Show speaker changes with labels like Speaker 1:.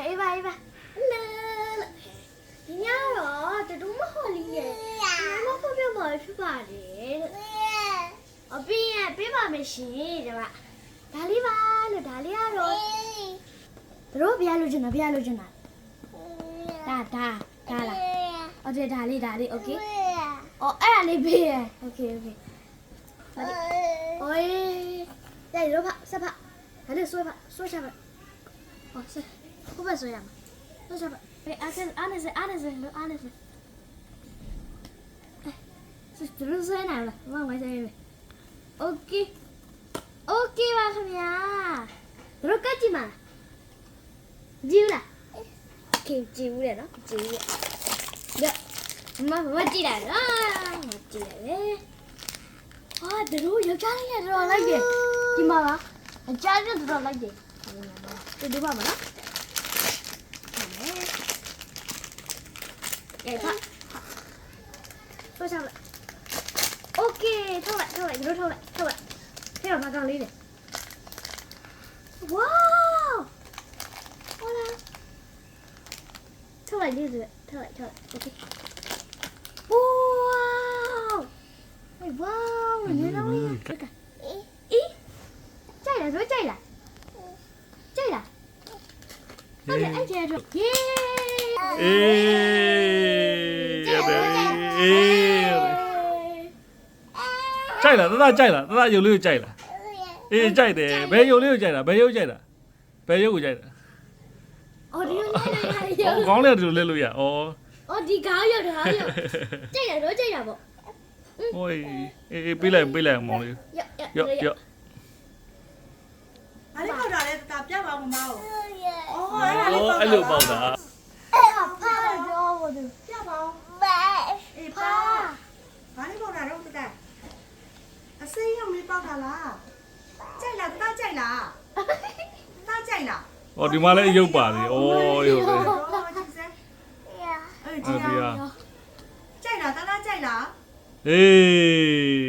Speaker 1: အေးပါဒီညတော့တူမဟော်လီရဲ့မဖောက်ပြမှာဖြစ်ပါတယ်အပြင်းရဲ့ပြပါမယ်ရှင်ဒီမှာဒါလေးပါလို့ဒါလေးကတော့တို့ဘုရားလိုချင်တာဒါလားโอเคဒါလေးโอเคအော်အဲ့ဒါလေးပေးရโอเคโอ้ยได้รู้ป่ะสับป่ะ还得说下吧哦是不会说呀说下吧哎阿那是哎是怎么说呢了我这边 OK ပါခင်ဗျာတို့ကကြည့်မှာကြည့်လား OK ကြည့်ဦးတယ်နော်ကြည့်ဦးတယ်မကြည့်လိုက်လားမကြည့်လိုက်ဟာတို့ယောက်ျားလေးကတော့လိုက်တယ်ဒီမှာပါအကြမ်းတော့တော်လိုက်တယ်ဒီမှာပါနော်ကဲဖတ်ဆိုချလိုက်โอเคထုတ်လိုက်တို့ထုတ်လိုက်ထဲမှာကောင်းလေးတယ်ဝေါဟောလာထုတ်လိုက်โอเคဝေါနေတော့ရအေးကြိုက်လားဟုတ်ကဲ့အဲ့ကျတော့ယေး
Speaker 2: ကြိုက်လားတသားရုပ်လေးကိုကြိုက်လားအေးကြိုက်တယ်ဘယ်ရုပ်လေးကိုကြိုက်တာဘယ်ရုပ်ကိုကြိုက်တာ
Speaker 1: အော်ဒီလိုလဲ
Speaker 2: ခေါင်းလေးကဒီလိုလဲလို့ရအော်
Speaker 1: ဒီခေါင်းရုပ်ကြိုက်တာတော့ကြိုက်တာပေါ့
Speaker 2: ဟိုအေးပေးလိုက်မောင်လေးရော့
Speaker 3: အဲ့ဒီပေါက်တာလဲတာပြပါမမကို
Speaker 2: အဲ့လိုပေါက်တာ
Speaker 1: ဖာပြောဖို့သူ
Speaker 3: ပြပါဦးအေး
Speaker 1: ဖာ
Speaker 3: ဘာလေးပေါက်တာတော့တအစိမ်းရုံလေးပေါက်တာလားကြိုက်လားတာကြိုက်လား
Speaker 2: ဟောဒီမှာလည်းရုပ်ပါလေဩရုပ်ပဲ
Speaker 3: အေးကြည့်ရကြိုက်လားတာကြိုက်လား
Speaker 2: အေး